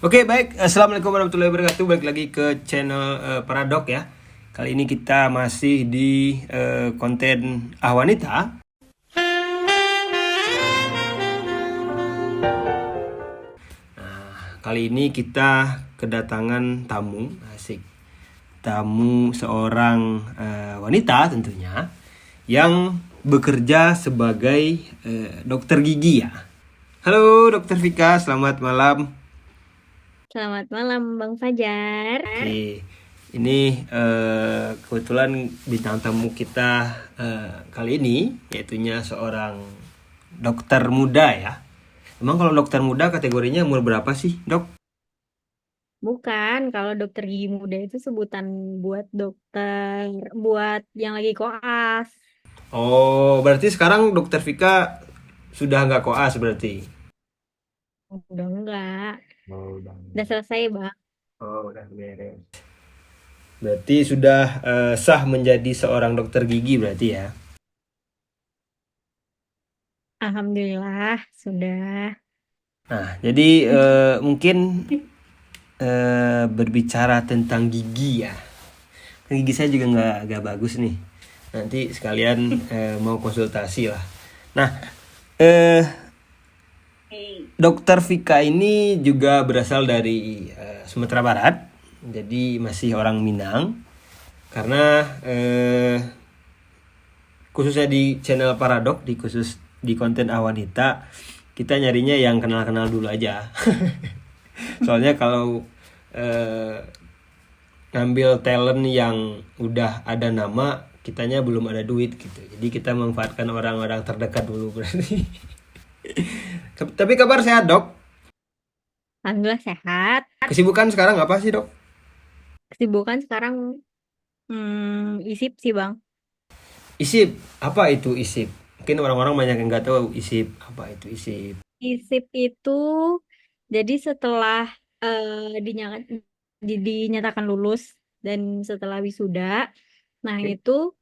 Oke, baik. Assalamualaikum warahmatullahi wabarakatuh. Balik lagi ke channel Paradok ya. Kali ini kita masih di konten Wanita. Kali ini kita kedatangan tamu, asik. Tamu seorang wanita tentunya yang bekerja sebagai dokter gigi ya. Halo Dokter Vika, selamat malam. Selamat malam Bang Fajar. Oke, ini kebetulan bintang tamu kita kali ini yaitunya seorang dokter muda ya. Emang kalau dokter muda kategorinya umur berapa sih, Dok? Bukan, kalau dokter gigi muda itu sebutan buat dokter, buat yang lagi koas. Oh, berarti sekarang dokter Vika sudah nggak koas berarti? Udah enggak, Oh, udah. udah selesai Bang. Oh, udah beres. Berarti sudah sah menjadi seorang dokter gigi berarti ya? Alhamdulillah, sudah. Nah, jadi mungkin berbicara tentang gigi ya. Gigi saya juga nggak bagus nih. Nanti sekalian mau konsultasi lah. Nah, eh, Dokter Vika ini juga berasal dari Sumatera Barat, jadi masih orang Minang. Karena khususnya di channel Paradok, di konten Awanita, kita nyarinya yang kenal-kenal dulu aja. Soalnya kalau eh, ngambil talent yang udah ada nama, kitanya belum ada duit gitu. Jadi kita memanfaatkan orang-orang terdekat dulu berarti. Tapi kabar sehat, Dok? Alhamdulillah sehat. Kesibukan sekarang apa sih, Dok? Kesibukan sekarang isip sih Bang. Isip. Apa itu isip? Mungkin orang-orang banyak yang nggak tahu isip. Apa itu isip? Isip itu jadi setelah dinyatakan lulus dan setelah wisuda, nah itu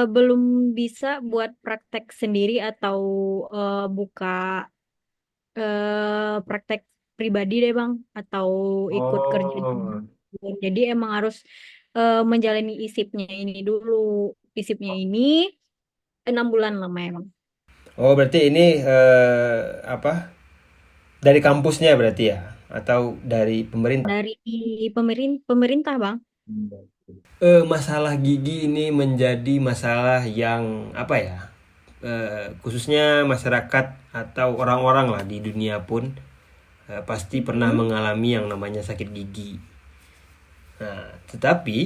belum bisa buat praktek sendiri atau buka praktek pribadi deh Bang, atau ikut kerja di Oh. jadi emang harus menjalani isipnya ini dulu. Isipnya ini 6 bulan lama emang. Oh, berarti ini apa? Dari kampusnya berarti ya? Atau dari pemerintah? Dari pemerintah Bang. Masalah gigi ini menjadi masalah yang apa ya? Khususnya masyarakat atau orang-orang lah di dunia pun pasti pernah Hmm. mengalami yang namanya sakit gigi. Nah, tetapi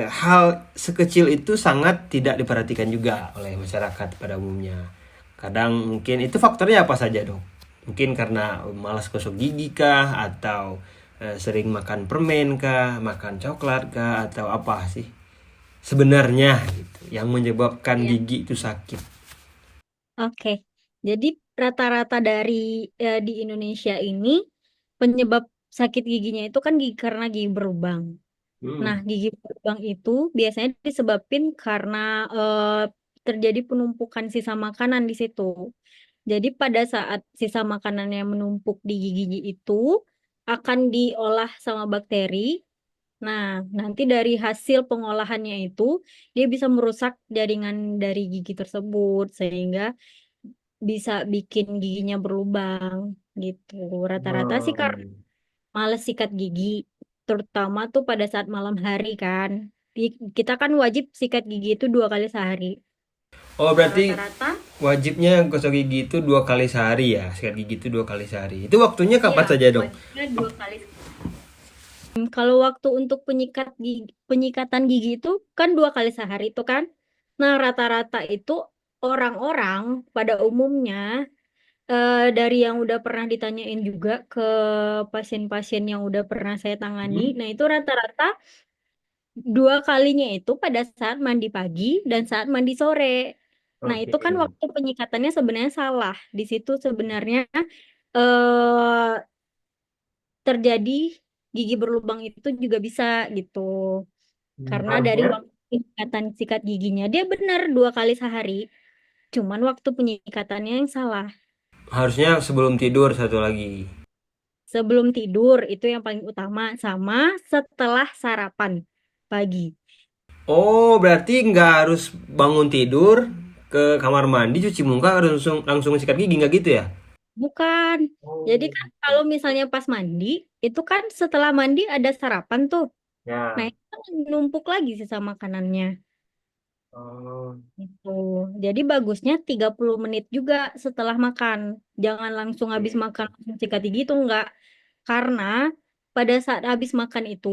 hal sekecil itu sangat tidak diperhatikan juga oleh masyarakat pada umumnya. Kadang mungkin itu faktornya apa saja, Dok? Mungkin karena malas gosok gigi kah, atau sering makan permen kah, makan coklat kah, atau apa sih sebenarnya gitu yang menyebabkan Ya. gigi itu sakit? Oke. Jadi rata-rata dari di Indonesia ini penyebab sakit giginya itu kan karena gigi berlubang. Nah, Hmm. gigi berlubang itu biasanya disebabkan karena terjadi penumpukan sisa makanan di situ. Jadi pada saat sisa makanan yang menumpuk di gigi itu akan diolah sama bakteri. Nah, nanti dari hasil pengolahannya itu dia bisa merusak jaringan dari gigi tersebut sehingga bisa bikin giginya berlubang gitu. Rata-rata sih karena Hmm. males sikat gigi, terutama tuh pada saat malam hari kan. Kita kan wajib sikat gigi itu 2 kali sehari. Oh, Nah, berarti rata-rata wajibnya gosok gigi itu 2 kali sehari ya, sikat gigi itu 2 kali sehari. Itu waktunya iya kapan saja, Dok? wajibnya 2 kali. Kalau waktu untuk penyikatan gigi itu kan 2 kali sehari itu kan. Nah, rata-rata itu orang-orang pada umumnya dari yang udah pernah ditanyain juga ke pasien-pasien yang udah pernah saya tangani, Hmm? nah itu rata-rata 2 kalinya itu pada saat mandi pagi dan saat mandi sore. Nah, Oke. itu kan waktu penyikatannya sebenarnya salah. Di situ sebenarnya eh, terjadi gigi berlubang itu juga bisa gitu. Karena dari Harusnya waktu penyikatan sikat giginya dia benar 2 kali sehari. Cuman waktu penyikatannya yang salah. harusnya sebelum tidur satu lagi. sebelum tidur itu yang paling utama, sama setelah sarapan pagi. Oh, berarti nggak harus bangun tidur ke kamar mandi cuci muka langsung langsung sikat gigi nggak gitu ya? Bukan. Jadi Oh, kan kalau misalnya pas mandi, itu kan setelah mandi ada sarapan tuh. Nah, ya. itu kan numpuk lagi sisa makanannya. Oh, Gitu. Jadi bagusnya 30 menit juga setelah makan. Jangan langsung habis oke. makan langsung sikat gigi itu enggak. Karena pada saat habis makan itu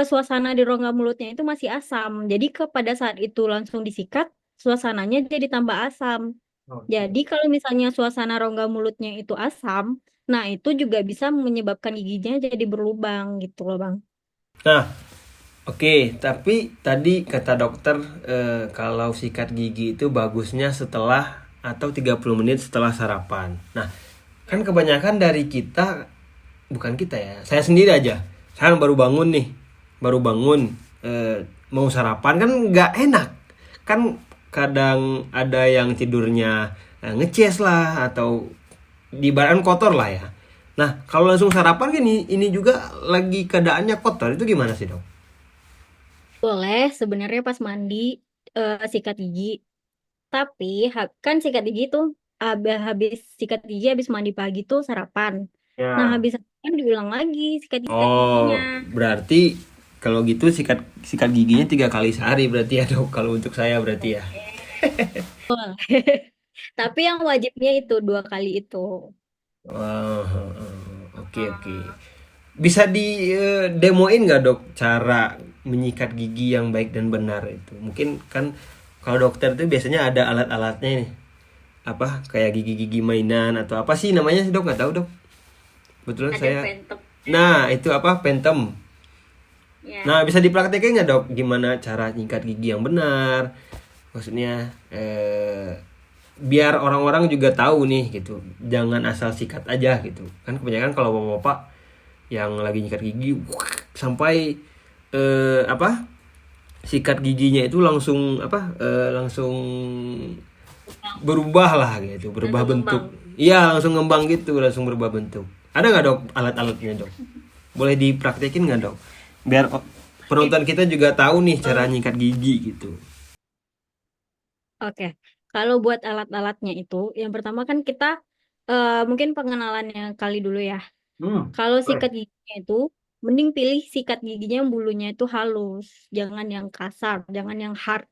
suasana di rongga mulutnya itu masih asam. Jadi pada saat itu langsung disikat, suasananya jadi tambah asam. Oke. Jadi kalau misalnya suasana rongga mulutnya itu asam, nah itu juga bisa menyebabkan giginya jadi berlubang gitu loh, Bang. Nah, oke, tapi tadi kata dokter kalau sikat gigi itu bagusnya setelah atau 30 menit setelah sarapan. Nah, kan Ya. kebanyakan dari kita, bukan kita ya, saya sendiri aja. Saya baru bangun nih, baru bangun mau sarapan kan nggak enak. Kan kadang ada yang tidurnya ngeces lah atau di badan kotor lah ya. Nah, kalau langsung sarapan kan ini juga lagi keadaannya kotor, itu gimana sih dok? Boleh sebenarnya pas mandi sikat gigi. Tapi kan sikat gigi tuh habis sikat gigi habis mandi pagi tuh sarapan. Nah, Ya. habis sarapan diulang lagi sikat giginya. Oh, berarti kalau gitu sikat sikat giginya 3 kali sehari berarti ya dok. Kalau untuk saya berarti ya. Boleh. Tapi yang wajibnya itu 2 kali itu. Wah, oke oke. Bisa di demoin nggak dok cara menyikat gigi yang baik dan benar itu? Mungkin kan kalau dokter itu biasanya ada alat-alatnya nih. Apa kayak gigi-gigi mainan atau apa sih namanya sih dok? Nggak tahu dok. Kebetulan Ada saya. penteknya. Nah, itu apa? Pentem. Ya. Nah, bisa dipraktekin nggak dok? Gimana cara nyikat gigi yang benar? Maksudnya biar orang-orang juga tahu nih gitu. Jangan asal sikat aja gitu. Kan kebanyakan kalau bapak-bapak yang lagi nyikat gigi sampai apa? Sikat giginya itu langsung apa? Langsung berubah lah gitu, berubah Langsung bentuk. ngembang. Iya, langsung ngembang gitu, langsung berubah bentuk. Ada nggak dok alat-alatnya dok? Boleh dipraktekin nggak dok? Biar penonton kita juga tahu nih cara Eh, nyikat gigi gitu. Oke. Kalau buat alat-alatnya itu, yang pertama kan kita mungkin pengenalannya kali dulu ya. Kalau Boleh. sikat giginya itu, mending pilih sikat giginya yang bulunya itu halus, jangan yang kasar, jangan yang hard.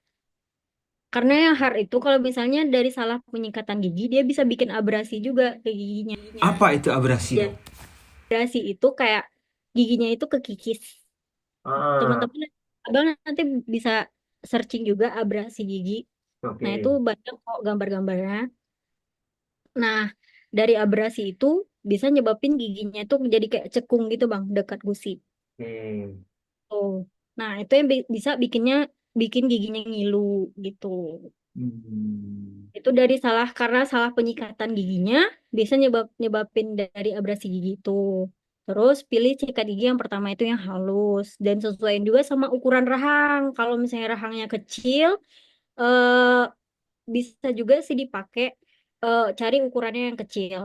Karena yang hard itu kalau misalnya dari salah penyikatan gigi, dia bisa bikin abrasi juga ke giginya. Apa itu abrasi Dan dok? abrasi itu kayak giginya itu kekikis. Ah, Teman-teman, abang nanti bisa searching juga abrasi gigi. Nah itu oke. banyak kok gambar-gambarnya. Nah dari abrasi itu bisa nyebabin giginya itu menjadi kayak cekung gitu bang, dekat gusi. Oke. Oh, nah itu yang bisa bikin giginya ngilu gitu. Hmm. Itu dari salah karena salah penyikatan giginya bisa nyebabin dari abrasi gigi itu. Terus pilih sikat gigi yang pertama itu yang halus dan sesuaiin juga sama ukuran rahang. Kalau misalnya rahangnya kecil, eh, bisa juga sih dipakai cari ukurannya yang kecil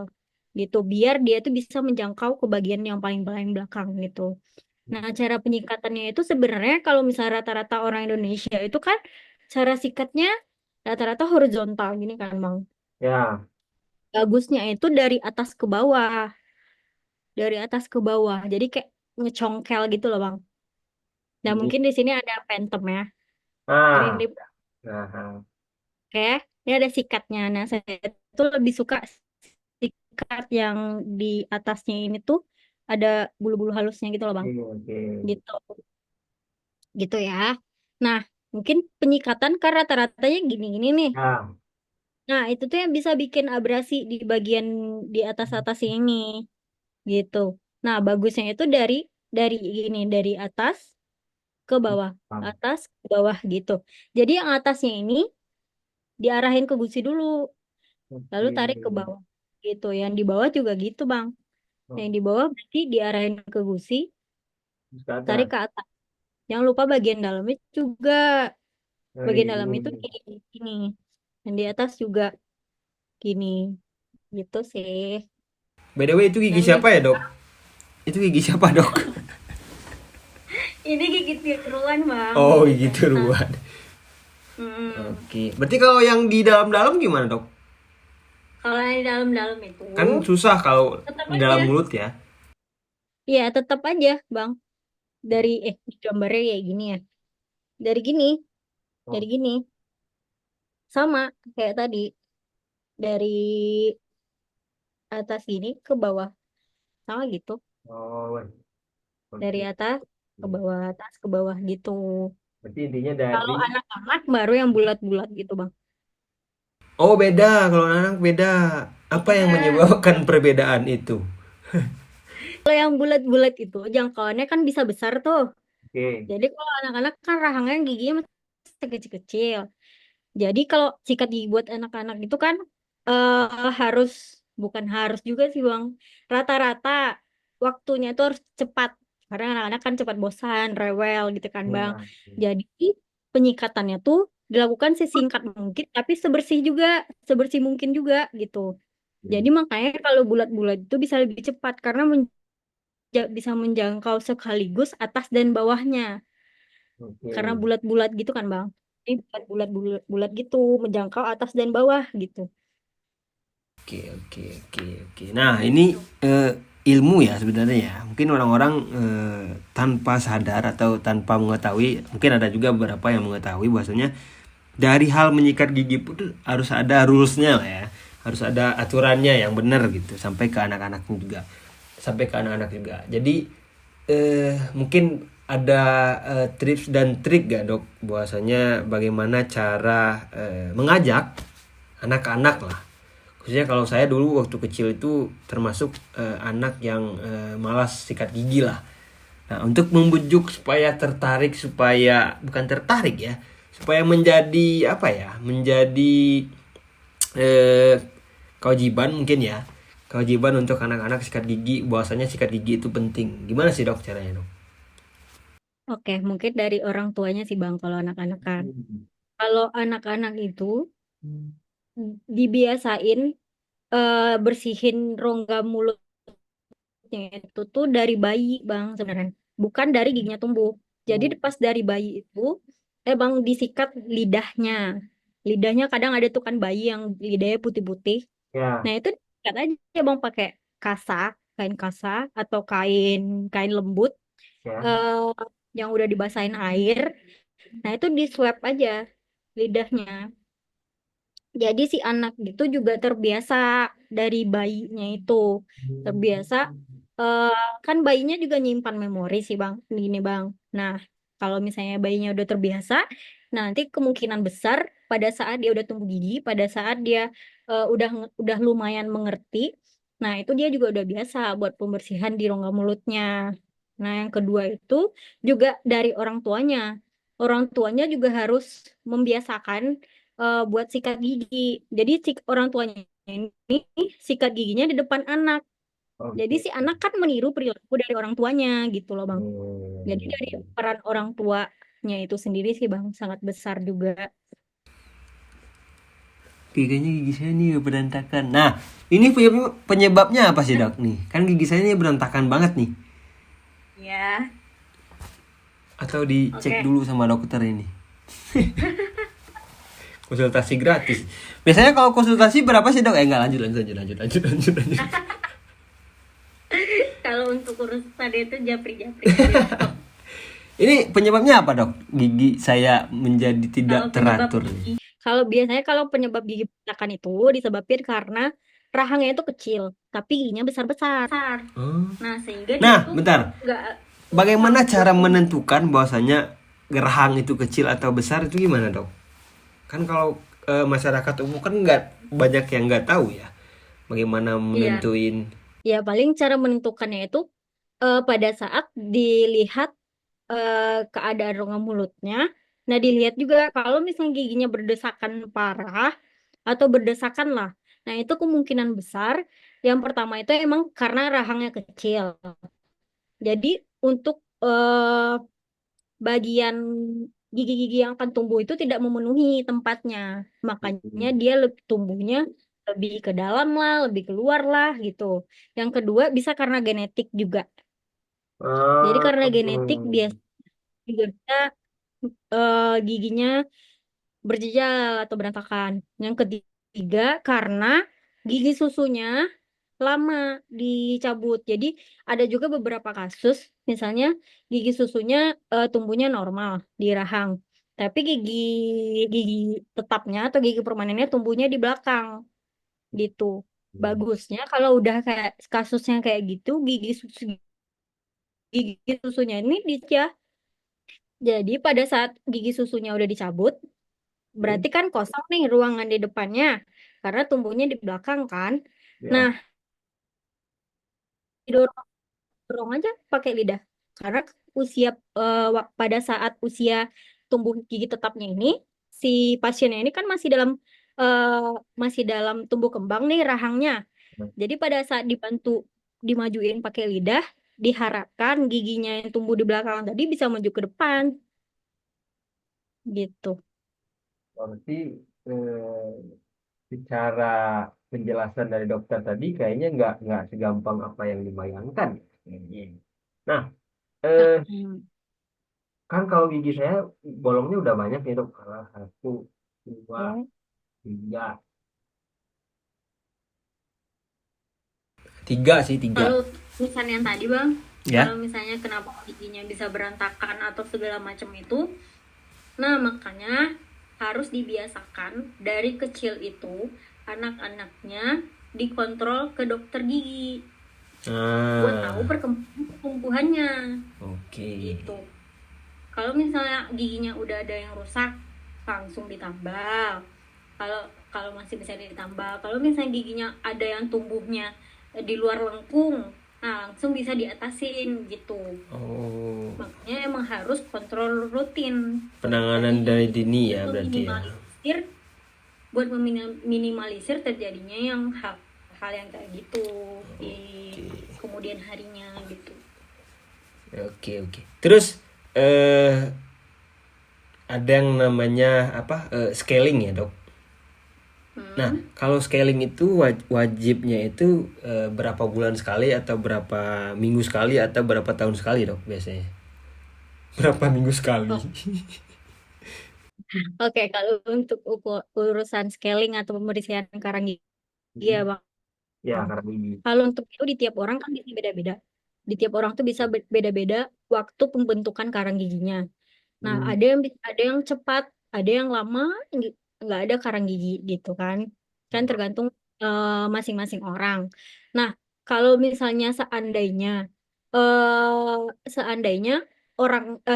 gitu. Biar dia tuh bisa menjangkau ke bagian yang paling belakang gitu. Nah, cara penyikatannya itu sebenarnya kalau misalnya rata-rata orang Indonesia itu kan cara sikatnya rata-rata horizontal gini kan, Bang. Ya. Bagusnya itu dari atas ke bawah, dari atas ke bawah. Jadi kayak ngecongkel gitu loh, Bang. Nah, Ini. mungkin di sini ada pentem ya. Ini Ah. Nah. oke, ini ada sikatnya. Nah, saya tuh lebih suka sikat yang di atasnya ini tuh ada bulu-bulu halusnya gitu loh, Bang. Oke. Oke. Gitu. Gitu ya. Nah, mungkin penyikatan kan rata-ratanya gini-gini nih. Ya. Nah, itu tuh yang bisa bikin abrasi di bagian di atas-atas ini gitu. Nah, bagusnya itu dari ini dari atas ke bawah, atas ke bawah gitu. Jadi yang atasnya ini diarahin ke gusi dulu, lalu Oke. tarik ke bawah gitu. Yang di bawah juga gitu, Bang. Yang di bawah berarti diarahin ke gusi, Terus ke tarik atas. ke atas. Jangan lupa bagian dalamnya juga. Nah, Bagian dalam itu ini. gini. Dan di atas juga gini. Gitu sih. By the way itu gigi Dan siapa biasanya ya dok? Itu gigi siapa, Dok? Ini gigi tiruan bang, Oh, gigi gigi biasa. tiruan. Mm-mm. Oke. Berarti kalau yang di dalam-dalam gimana, Dok? Kalau yang di dalam-dalam itu Kan susah kalau tetap di aja, dalam mulut ya. ya tetap aja bang. Dari gambarnya kayak gini ya, dari gini, dari Oh, gini, sama kayak tadi, dari atas gini ke bawah, sama gitu. oh, Dari oke. atas ke bawah, atas ke bawah gitu. Berarti intinya Kalau dari. anak-anak baru yang bulat-bulat gitu bang. Oh, beda. Kalau anak beda. Apa yang Ya, menyebabkan perbedaan itu? kalau yang bulat-bulat itu jangkauannya kan bisa besar tuh. Oke. Jadi kalau anak-anak kan rahangnya giginya masih kecil-kecil. Jadi kalau sikat gigi buat anak-anak itu kan harus, bukan harus juga sih Bang. Rata-rata waktunya itu harus cepat. Karena anak-anak kan cepat bosan, rewel gitu kan Bang. Ya. Jadi penyikatannya tuh dilakukan sesingkat mungkin tapi sebersih juga, sebersih mungkin juga gitu. Jadi makanya kalau bulat-bulat itu bisa lebih cepat karena bisa menjangkau sekaligus atas dan bawahnya. Karena Oke. bulat-bulat gitu kan Bang. Ini bulat-bulat bulat gitu, menjangkau atas dan bawah gitu. Oke, oke, oke, oke. Nah, ini Gitu. ilmu ya sebenarnya ya. Mungkin orang-orang tanpa sadar atau tanpa mengetahui, mungkin ada juga beberapa yang mengetahui bahwasanya dari hal menyikat gigi pun tuh harus ada rulesnya lah ya. Harus ada aturannya yang benar gitu sampai ke anak-anak juga. Sampai ke anak-anak juga. Jadi mungkin ada tips dan trik gak, Dok, bahwasanya bagaimana cara mengajak anak-anak lah, khususnya kalau saya dulu waktu kecil itu termasuk anak yang malas sikat gigi lah. Nah, untuk membujuk supaya tertarik, supaya bukan tertarik ya, supaya menjadi apa ya, menjadi eh, kewajiban mungkin ya, kewajiban untuk anak-anak sikat gigi, bahwasanya sikat gigi itu penting. Gimana sih, Dok, caranya, Dok? Oke, mungkin dari orang tuanya sih Bang kalau anak-anak kan. Kalau anak-anak itu dibiasain bersihin rongga mulutnya itu tuh dari bayi Bang sebenarnya. Bukan dari giginya tumbuh. Jadi pas dari bayi itu Bang disikat lidahnya. Lidahnya kadang ada tuh kan bayi yang lidahnya putih-putih. Ya, Nah, itu diikat aja Bang pakai kasa, kain kasa atau kain kain lembut ya. eh, yang udah dibasahin air. Nah, itu di swab aja lidahnya. Jadi si anak itu juga terbiasa dari bayinya itu. Terbiasa eh, kan bayinya juga nyimpan memori sih Bang. Gini Bang. Nah, kalau misalnya bayinya udah terbiasa, nanti kemungkinan besar pada saat dia udah tumbuh gigi, pada saat dia udah lumayan mengerti, nah itu dia juga udah biasa buat pembersihan di rongga mulutnya. Nah, yang kedua itu juga dari orang tuanya. Orang tuanya juga harus membiasakan buat sikat gigi. Jadi si orang tuanya ini sikat giginya di depan anak. Jadi Oke. si anak kan meniru perilaku dari orang tuanya gitu loh Bang. Jadi dari peran orang tuanya itu sendiri sih Bang sangat besar juga. Kayaknya gigi saya nih berantakan. Nah, ini penyebabnya apa sih, Dok, nih? Kan gigi saya ini berantakan banget nih. Ya, Atau dicek oke. dulu sama dokter ini. Konsultasi gratis. Biasanya kalau konsultasi berapa sih, Dok? Enggak, lanjut, lanjut, lanjut, lanjut, lanjut, lanjut, lanjut. Kalau untuk urusan tadi itu japri-japri aja. Ini penyebabnya apa, Dok? Gigi saya menjadi tidak Kalau penyebab teratur nih. gigi, kalau biasanya kalau penyebab gigi betakan itu disebabkan karena rahangnya itu kecil, tapi giginya besar-besar. Oh. Nah, sehingga dia Nah, tuh bentar. nggak Bagaimana cara mampu. menentukan bahwasanya gerahang itu kecil atau besar itu gimana, Dok? Kan kalau masyarakat umum kan nggak banyak yang nggak tahu ya. Bagaimana Iya, menentuin. ya paling cara menentukannya itu pada saat dilihat keadaan rongga mulutnya. Nah, dilihat juga kalau misalnya giginya berdesakan parah atau berdesakan lah. Nah, itu kemungkinan besar yang pertama itu emang karena rahangnya kecil. Jadi untuk bagian gigi-gigi yang akan tumbuh itu tidak memenuhi tempatnya. Makanya dia tumbuhnya lebih ke dalam lah, lebih keluar lah gitu. Yang kedua bisa karena genetik juga. Jadi Ah, karena genetik biasa juga bisa giginya berjejal atau berantakan. Yang ketiga karena gigi susunya lama dicabut. Jadi ada juga beberapa kasus, misalnya gigi susunya tumbuhnya normal di rahang, tapi gigi gigi tetapnya atau gigi permanennya tumbuhnya di belakang gitu. Bagusnya kalau udah kayak kasusnya kayak gitu, gigi susunya ini dia. Jadi pada saat gigi susunya udah dicabut, oke. berarti kan kosong nih ruangan di depannya karena tumbuhnya di belakang kan. Nah, Ya. didorong dorong aja pakai lidah. Karena usia pada saat usia tumbuh gigi tetapnya ini, si pasiennya ini kan eh, masih dalam tumbuh kembang nih rahangnya. Jadi pada saat dibantu dimajuin pakai lidah, diharapkan giginya yang tumbuh di belakang tadi bisa maju ke depan gitu. Berarti eh, secara penjelasan dari dokter tadi kayaknya nggak segampang apa yang dibayangkan. Kayaknya. Nah, eh, Hmm. kan kalau gigi saya bolongnya udah banyak nih dok. Salah satu, dua, Oh. tiga. Tiga sih, tiga. Kalau misalnya yang tadi bang, kalau Ya. misalnya kenapa giginya bisa berantakan atau segala macam itu, nah makanya harus dibiasakan dari kecil itu anak-anaknya dikontrol ke dokter gigi buat tahu Ah, perkembangan pertumbuhannya oke. gitu. Kalau misalnya giginya udah ada yang rusak, langsung ditambal. Kalau kalau masih bisa ditambal. Kalau misalnya giginya ada yang tumbuhnya di luar lengkung, nah langsung bisa diatasin gitu. Oh, Makanya emang harus kontrol rutin ke dokter penanganan gigi dari dini buat ya berarti ya. meminimalisir minimalisir terjadinya yang hal-hal yang kayak gitu di Oke. kemudian harinya gitu. Oke, oke. Terus eh ada yang namanya apa? Scaling ya, Dok. Nah, Hmm. kalau scaling itu wajibnya itu berapa bulan sekali atau berapa minggu sekali atau berapa tahun sekali, Dok, biasanya? Berapa minggu sekali? Oh, oke, kalau untuk urusan scaling atau pembersihan karang gigi ya Bang. Ya, karena gigi. Kalau untuk itu di tiap orang kan bisa beda-beda. Di tiap orang tuh bisa beda-beda waktu pembentukan karang giginya. Nah, Hmm, ada yang cepat, ada yang lama, nggak ada karang gigi gitu kan. Kan tergantung masing-masing orang. Nah, kalau misalnya seandainya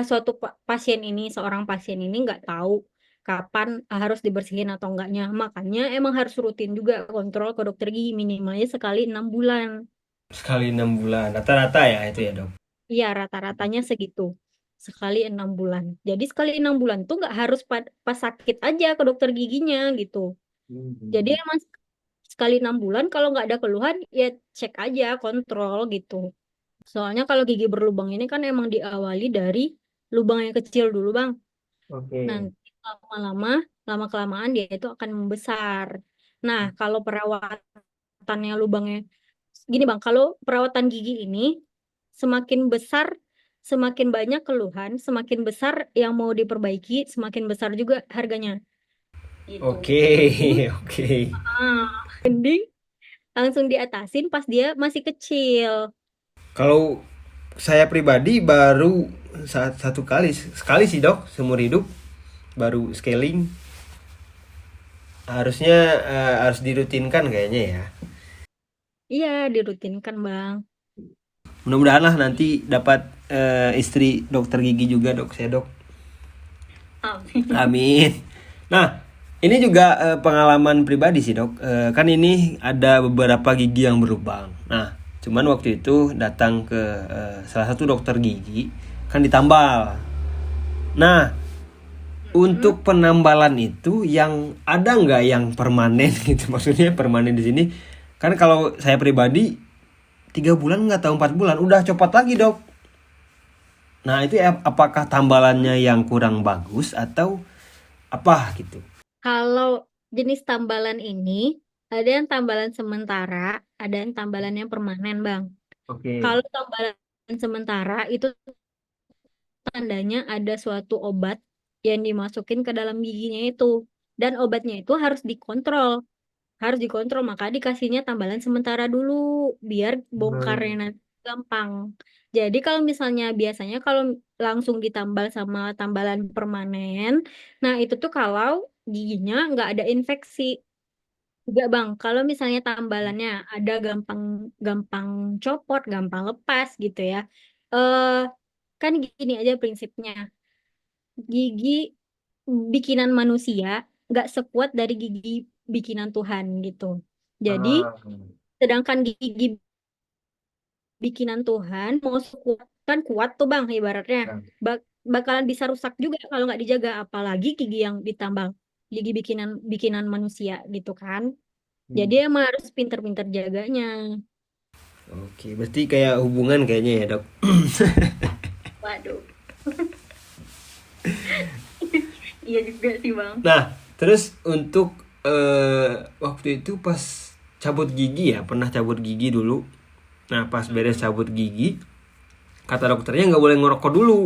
suatu seorang pasien ini nggak tahu kapan harus dibersihin atau enggaknya, makanya emang harus rutin juga kontrol ke dokter gigi minimalnya sekali 6 bulan. sekali 6 bulan. Rata-rata ya itu ya, Dok. Iya, rata-ratanya segitu. Sekali 6 bulan. Jadi sekali 6 bulan tuh nggak harus pas sakit aja ke dokter giginya gitu. Jadi Hmm. emang sekali 6 bulan kalau nggak ada keluhan ya cek aja, kontrol gitu. Soalnya kalau gigi berlubang ini kan emang diawali dari lubang yang kecil dulu, Bang. Oke. Nanti lama-kelamaan dia itu akan membesar. Nah, kalau perawatannya lubangnya gini Bang, kalau perawatan gigi ini semakin besar, semakin banyak keluhan, semakin besar yang mau diperbaiki, semakin besar juga harganya. Gitu. Oke, Mending, oke. mending langsung diatasin pas dia masih kecil. Kalau saya pribadi baru satu kali sekali sih, Dok, seumur hidup baru scaling. Harusnya harus dirutinkan kayaknya ya. Iya, dirutinkan Bang. Mudah-mudahan lah nanti dapat istri dokter gigi juga, Dok, saya, Dok. Amin. Amin. Nah, ini juga pengalaman pribadi sih, Dok. Kan ini ada beberapa gigi yang berlubang. Nah, cuman waktu itu datang ke salah satu dokter gigi kan ditambal. Nah, Hmm. untuk penambalan itu yang ada nggak yang permanen gitu? Maksudnya permanen di sini. Kan kalau saya pribadi 3 bulan nggak tahu 4 bulan udah copot lagi, Dok. Nah, itu apakah tambalannya yang kurang bagus atau apa gitu? Kalau jenis tambalan ini, ada yang tambalan sementara, ada yang tambalan yang permanen, Bang. Oke. Kalau tambalan sementara itu tandanya ada suatu obat yang dimasukin ke dalam giginya itu. Dan obatnya itu harus dikontrol, maka dikasihnya tambalan sementara dulu biar bongkarnya Hmm. nanti gampang. Jadi kalau misalnya biasanya kalau langsung ditambal sama tambalan permanen, nah itu tuh kalau giginya nggak ada infeksi. Juga Bang, kalau misalnya tambalannya ada gampang gampang copot, gampang lepas gitu ya. Eh kan gini aja prinsipnya. Gigi bikinan manusia nggak sekuat dari gigi bikinan Tuhan gitu. Jadi, Ah. sedangkan gigi bikinan Tuhan mau sekuat kan kuat tuh Bang ibaratnya bakalan bisa rusak juga kalau nggak dijaga, apalagi gigi yang ditambal gigi bikinan bikinan manusia gitu kan. Jadi Hmm. emang harus pinter-pinter jaganya. Oke, berarti kayak hubungan kayaknya ya, Dok. Waduh. Iya juga sih Bang. Nah, terus untuk waktu itu pas cabut gigi ya, pernah cabut gigi dulu. Nah, pas beres cabut gigi, kata dokternya nggak boleh ngerokok dulu.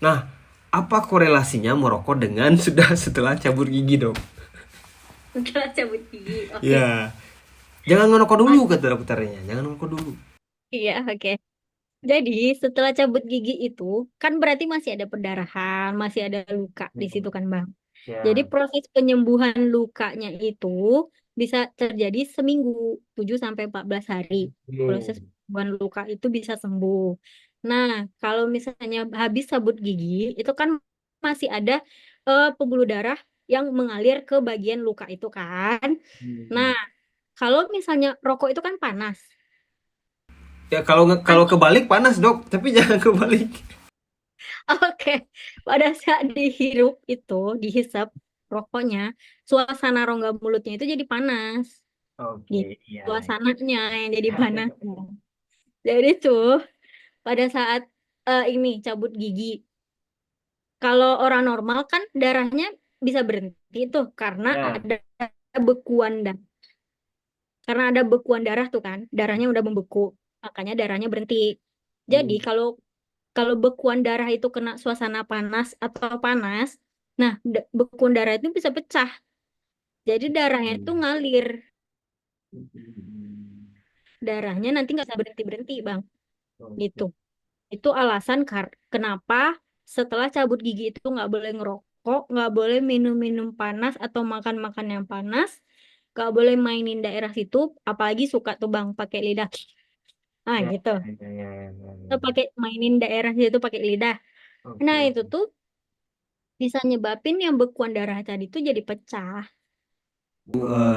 Nah, apa korelasinya merokok dengan setelah cabut gigi, Dok? Setelah cabut gigi, oke. Ya, jangan ngerokok dulu kata dokternya, jangan ngerokok dulu. Iya, oke. Jadi setelah cabut gigi itu kan berarti masih ada pendarahan, masih ada luka di situ kan Bang. Jadi Ya. proses penyembuhan lukanya itu bisa terjadi seminggu, 7 sampai 14 hari. Proses Hmm. penyembuhan luka itu bisa sembuh. Nah, kalau misalnya habis cabut gigi, itu kan masih ada pembuluh darah yang mengalir ke bagian luka itu kan. Nah, Hmm. kalau misalnya rokok itu kan panas. Ya kalau Kan kalau kebalik panas, Dok, tapi jangan kebalik. oke, pada saat dihirup itu, dihisap rokoknya, suasana rongga mulutnya itu jadi panas. Oke, Gitu. iya. Suasananya yang jadi panas. Jadi tuh, pada saat ini cabut gigi, kalau orang normal kan darahnya bisa berhenti tuh Ya. bekuan dan karena ada bekuan darah tuh kan, darahnya udah membeku, makanya darahnya berhenti. Jadi Hmm. kalau kalau bekuan darah itu kena suasana panas atau panas, nah bekuan darah itu bisa pecah. Jadi darahnya itu ngalir. Darahnya nanti nggak bisa berhenti-berhenti, Bang. Gitu. Itu alasan kenapa setelah cabut gigi itu nggak boleh ngerokok, nggak boleh minum-minum panas atau makan-makan yang panas, nggak boleh mainin daerah situ, apalagi suka tuh Bang pakai lidah. Ah, Ya, gitu. ya, ya, ya, ya, Atau ya. pakai mainin daerah situ pakai lidah. Nah, Oke. itu tuh bisa nyebabin yang bekuan darah tadi tuh jadi pecah.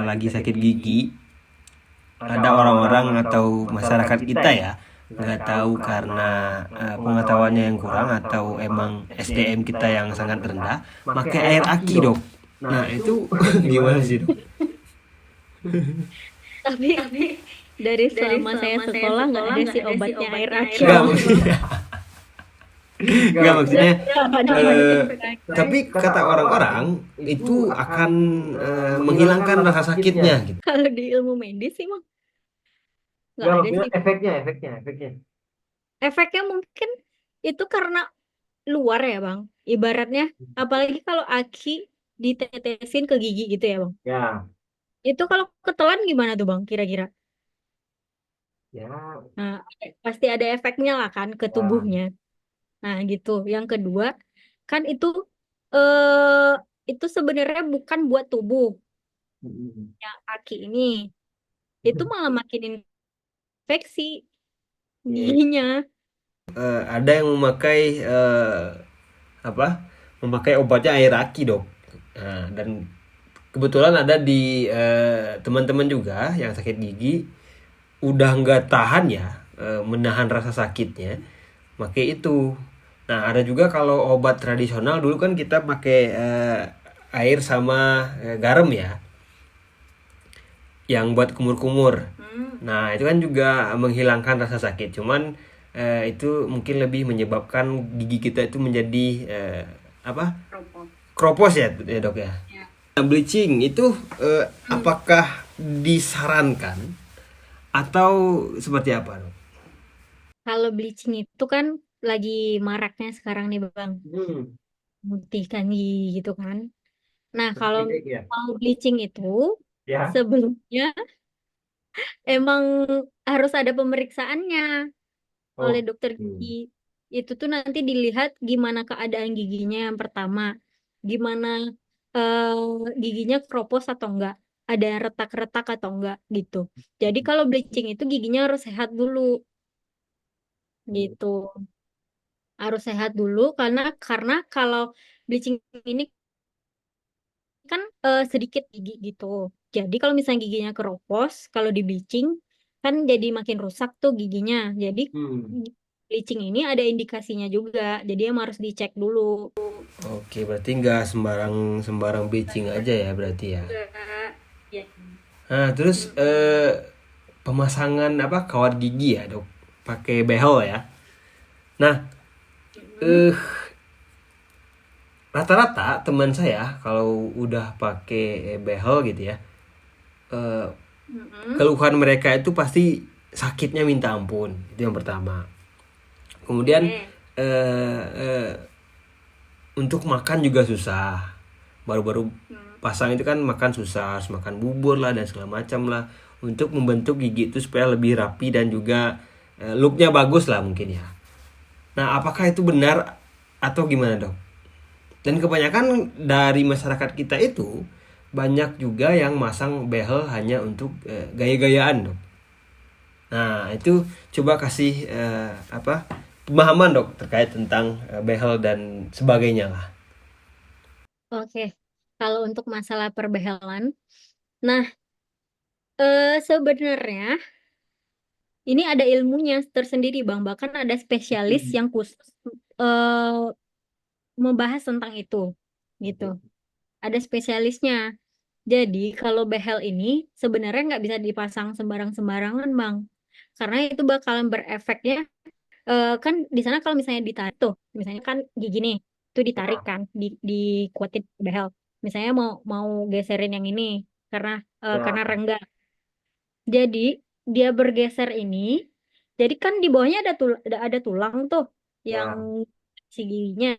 Lagi sakit gigi, ada orang-orang atau masyarakat kita ya nggak tahu karena pengetahuannya yang kurang atau emang SDM kita yang sangat rendah, pakai air aki, Dok. Nah, itu gimana sih, Dok? Tapi dari selama saya sekolah nggak ada sih obatnya air aki. Nggak maksudnya, nggak maksudnya. eh, tapi kata orang-orang itu akan menghilangkan rasa sakitnya gitu. Kalau di ilmu medis sih mah nggak Nggak, ada maksudnya sih. efeknya. Efeknya mungkin itu karena luar ya Bang. Ibaratnya, apalagi kalau aki ditetesin ke gigi gitu ya Bang. Ya, Itu kalau ketelan gimana tuh Bang kira-kira? ya, Nah, pasti ada efeknya lah kan ke ya. tubuhnya. Nah, gitu. Yang kedua, kan eh itu sebenarnya bukan buat tubuh yang aki ini. Itu malah makin infeksi Iya. giginya. Ada yang memakai apa? Memakai obatnya air aki, Dok. Nah, dan kebetulan ada di teman-teman juga yang sakit gigi udah nggak tahan ya menahan rasa sakitnya, pakai itu. Nah, ada juga kalau obat tradisional dulu kan kita pakai air sama garam ya, yang buat kumur-kumur. Nah, itu kan juga menghilangkan rasa sakit. Cuman itu mungkin lebih menyebabkan gigi kita itu menjadi apa? Kropos ya, ya Dok ya. Nah, bleaching itu apakah disarankan atau seperti apa, Dok? Kalau bleaching itu kan lagi maraknya sekarang nih Bang, Hmm, memutihkan gigi gitu kan. Nah, kalau penting ya. mau bleaching itu Ya. sebelumnya emang harus ada pemeriksaannya oleh Oh. dokter gigi. Hmm. Itu tuh nanti dilihat gimana keadaan giginya yang pertama, gimana giginya kropos atau enggak, ada retak-retak atau enggak gitu. Jadi kalau bleaching itu giginya harus sehat dulu gitu. Harus sehat dulu karena kalau bleaching ini kan sedikit gigi gitu. Jadi kalau misalnya giginya keropos, kalau di bleaching kan jadi makin rusak tuh giginya. Jadi Hmm. bleaching ini ada indikasinya juga. Jadi emang harus dicek dulu. Oke, berarti nggak sembarang sembarang bleaching aja ya berarti ya. Ya. Nah, terus pemasangan apa kawat gigi ya, Dok? Pakai behel ya. Nah, Mm-mm. eh rata-rata teman saya kalau udah pakai behel gitu ya, eh Mm-mm. keluhan mereka itu pasti sakitnya minta ampun. Itu yang pertama. Kemudian Oke. eh, eh, untuk makan juga susah. Baru-baru Hmm. pasang itu kan makan susah, harus makan bubur lah dan segala macam lah untuk membentuk gigi itu supaya lebih rapi dan juga looknya bagus lah mungkin ya. Nah, apakah itu benar atau gimana, Dok? Dan kebanyakan dari masyarakat kita itu banyak juga yang masang behel hanya untuk gaya-gayaan, Dok. Nah, itu coba kasih apa pemahaman, Dok, terkait tentang behel dan sebagainya lah. Oke. Kalau untuk masalah perbehelan, nah sebenarnya ini ada ilmunya tersendiri Bang. Bahkan ada spesialis Hmm. yang khusus eh, membahas tentang itu, gitu. Oke. Ada spesialisnya. Jadi kalau behel ini sebenarnya nggak bisa dipasang sembarang-sembarangan, Bang. Karena itu bakalan berefeknya, kan di sana kalau misalnya ditarik tuh, misalnya kan gigi nih, itu ditarik Ya, kan, dikuatin behel. Misalnya mau mau geserin yang ini karena ya, karena renggang. Jadi dia bergeser ini, jadi kan di bawahnya ada tulang tuh yang ya. si giginya.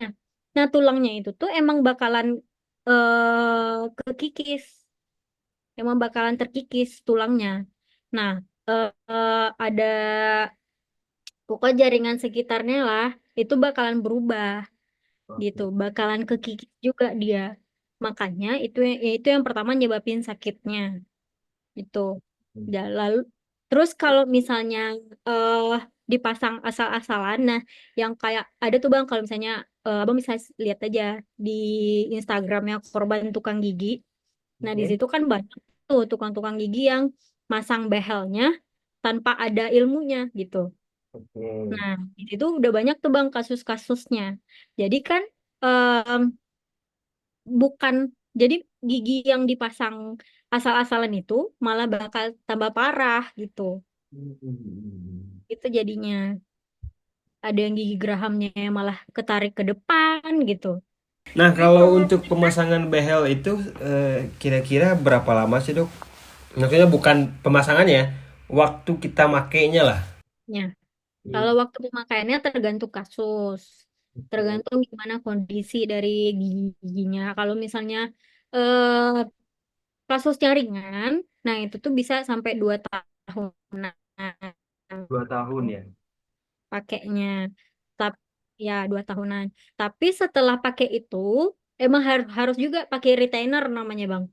Nah tulangnya itu tuh emang bakalan kekikis, emang bakalan terkikis tulangnya. Nah ada pokok jaringan sekitarnya lah itu bakalan berubah gitu, Oke. bakalan kekikis juga dia. Makanya itu yang pertama nyebabin sakitnya. Itu. Ya, lalu terus kalau misalnya eh dipasang asal-asalan, nah yang kayak ada tuh Bang kalau misalnya abang bisa lihat aja di Instagramnya korban tukang gigi. Nah di Oke. situ kan banyak tuh tukang-tukang gigi yang masang behelnya tanpa ada ilmunya gitu. Oke. Nah di situ udah banyak tuh Bang kasus-kasusnya. Jadi kan em, bukan jadi gigi yang dipasang asal-asalan itu malah bakal tambah parah gitu. Hmm. Itu jadinya ada yang gigi gerahamnya yang malah ketarik ke depan gitu. Nah, kalau untuk pemasangan behel itu kira-kira berapa lama sih, Dok? Maksudnya bukan pemasangannya, ya, waktu kita makainya lah. Ya, Hmm. kalau waktu pemakaiannya tergantung kasus, Oke. tergantung gimana kondisi dari giginya. Kalau misalnya eh, kasusnya ringan, nah itu tuh bisa sampai 2 tahunan 2 tahun ya. pakainya. Tapi ya 2 tahunan. Tapi setelah pakai itu emang harus juga pakai retainer namanya Bang.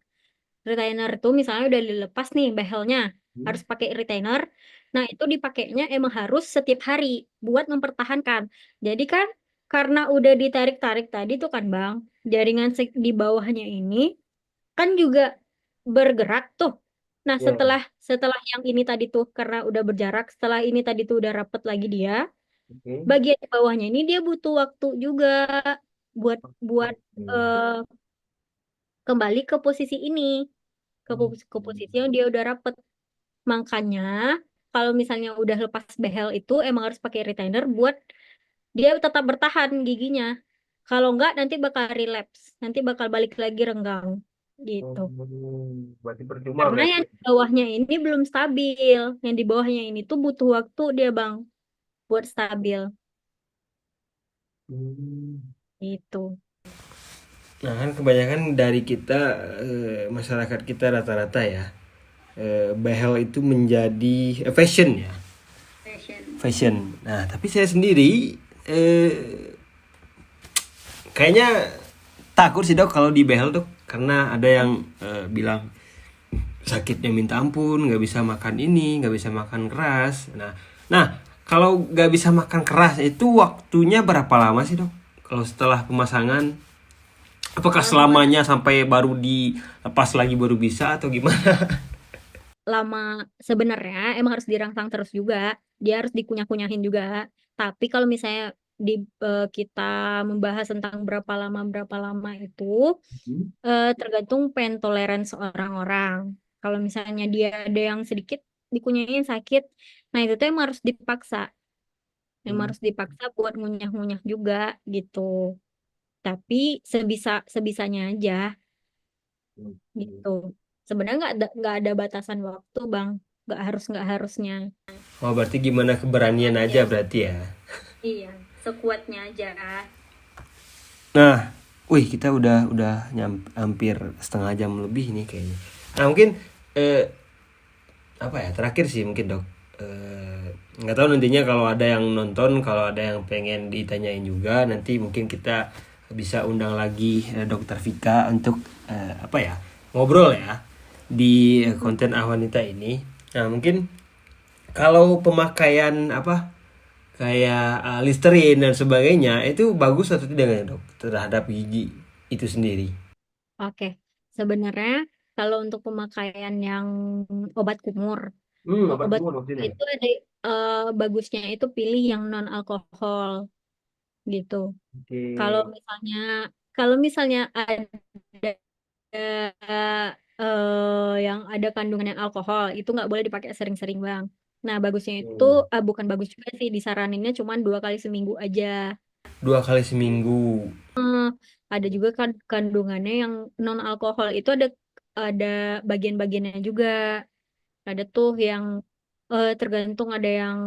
Retainer itu misalnya udah dilepas nih behelnya, Hmm. harus pakai retainer. Nah, itu dipakainya emang harus setiap hari buat mempertahankan. Jadi kan karena udah ditarik-tarik tadi tuh kan Bang, jaringan di bawahnya ini kan juga bergerak tuh. Nah, Ya. setelah setelah yang ini tadi tuh karena udah berjarak, setelah ini tadi tuh udah rapet lagi dia, Oke. bagian di bawahnya ini dia butuh waktu juga buat buat Oke. eh, kembali ke posisi ini, ke posisi yang dia udah rapet. Makanya kalau misalnya udah lepas behel itu emang harus pakai retainer buat dia tetap bertahan giginya. Kalau enggak nanti bakal relapse, nanti bakal balik lagi renggang gitu. Berarti percuma Karena berarti. yang di bawahnya ini belum stabil, yang di bawahnya ini tuh butuh waktu dia Bang buat stabil Hmm. itu. Nah kan kebanyakan dari kita masyarakat kita rata-rata ya behel itu menjadi fashion ya, fashion. Nah tapi saya sendiri kayaknya takut sih dok kalau di behel dok, karena ada yang bilang sakitnya minta ampun, nggak bisa makan ini, nggak bisa makan keras. Nah kalau nggak bisa makan keras itu waktunya berapa lama sih dok? Kalau setelah pemasangan, apakah Kalau pemasangan selamanya sampai baru dilepas lagi baru bisa atau gimana? lama sebenarnya emang harus dirangsang terus juga, dia harus dikunyah-kunyahin juga. Tapi kalau misalnya di kita membahas tentang berapa lama itu tergantung pain tolerance orang-orang. Kalau misalnya dia ada yang sedikit dikunyahin sakit, nah itu tuh emang harus dipaksa, emang harus dipaksa buat ngunyah-ngunyah juga gitu. Tapi sebisanya aja gitu. Sebenarnya nggak ada batasan waktu, Bang. Nggak harusnya. Oh berarti gimana keberanian aja Sekuatnya. berarti ya. Iya, sekuatnya aja. Nah, wih kita udah hampir setengah jam lebih nih kayaknya. Nah mungkin eh, apa ya terakhir sih mungkin dok. Nggak tahu nantinya kalau ada yang nonton, kalau ada yang pengen ditanyain juga, nanti mungkin kita bisa undang lagi dokter Vika untuk apa ya ngobrol ya di konten Ahwanita ini. Nah mungkin kalau pemakaian apa kayak Listerine dan sebagainya itu bagus atau tidak ya dok terhadap gigi itu sendiri? Oke. Sebenarnya kalau untuk pemakaian yang obat kumur, Obat obat kumur kumur maksudnya. itu ada bagusnya itu pilih yang non alkohol gitu. Oke. Kalau misalnya ada yang ada kandungan yang alkohol itu nggak boleh dipakai sering-sering bang. Nah bagusnya itu Hmm. bukan bagus juga sih, disaraninnya cuma 2 kali seminggu aja. 2 kali seminggu. Ada juga kan kandungannya yang non alkohol itu ada bagian-bagiannya juga. Ada tuh yang tergantung, ada yang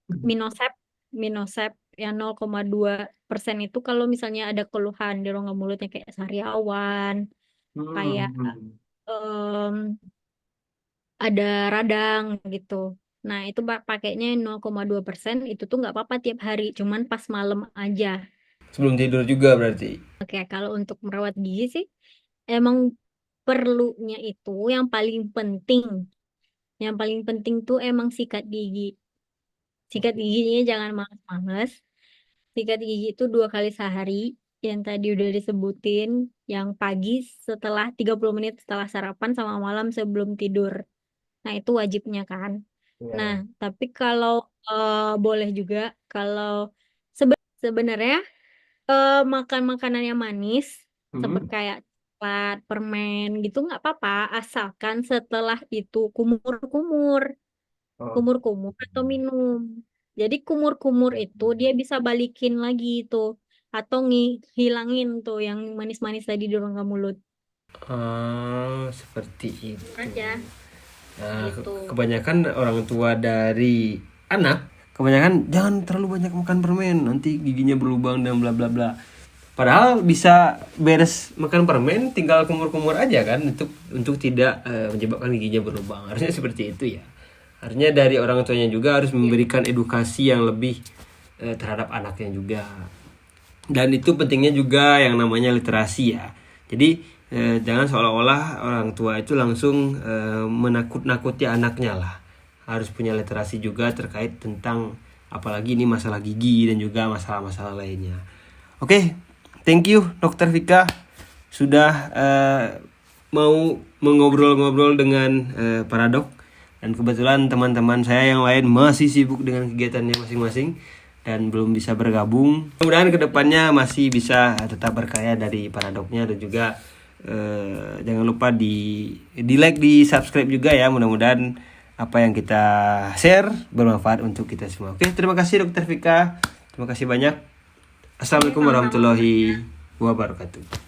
Minosep, Minosep yang 0,2% itu kalau misalnya ada keluhan di rongga mulutnya kayak sariawan, kayak Hmm. em, ada radang gitu. Nah, itu pakainya 0,2% itu tuh nggak apa-apa tiap hari, cuman pas malam aja. Sebelum tidur juga berarti. Oke, kalau untuk merawat gigi sih emang perlunya itu yang paling penting. Yang paling penting tuh emang sikat gigi. Sikat Oke. giginya jangan males-males. Sikat gigi itu 2 kali sehari. Yang tadi udah disebutin. Yang pagi setelah 30 menit setelah sarapan sama malam sebelum tidur. Nah itu wajibnya kan. Nah Ya. tapi kalau boleh juga kalau sebenarnya makan makanan yang manis seperti Hmm. kayak coklat, permen gitu nggak apa-apa asalkan setelah itu kumur-kumur, Oh. kumur-kumur atau minum. Jadi kumur-kumur itu dia bisa balikin lagi tuh atau hilangin tuh yang manis-manis tadi di rongga mulut. Seperti itu. Aja Nah, gitu. kebanyakan orang tua dari anak, kebanyakan jangan terlalu banyak makan permen, nanti giginya berlubang dan bla bla bla. Padahal bisa beres makan permen, tinggal kumur-kumur aja kan untuk tidak menyebabkan giginya berlubang. Harusnya seperti itu ya. Harusnya dari orang tuanya juga harus Iya. memberikan edukasi yang lebih terhadap anaknya juga. Dan itu pentingnya juga yang namanya literasi ya. Jadi jangan seolah-olah orang tua itu langsung menakut-nakuti anaknya lah. Harus punya literasi juga terkait tentang apalagi ini masalah gigi dan juga masalah-masalah lainnya. Oke, thank you Dokter Vika sudah mau mengobrol-ngobrol dengan para dok. Dan kebetulan teman-teman saya yang lain masih sibuk dengan kegiatannya masing-masing dan belum bisa bergabung. Mudah-mudahan kedepannya masih bisa tetap berkarya dari para doknya, dan juga jangan lupa di like, di subscribe juga ya. Mudah-mudahan apa yang kita share bermanfaat untuk kita semua. Oke, terima kasih Dokter Vika. Terima kasih banyak. Oke, Assalamualaikum sama-sama. warahmatullahi wabarakatuh.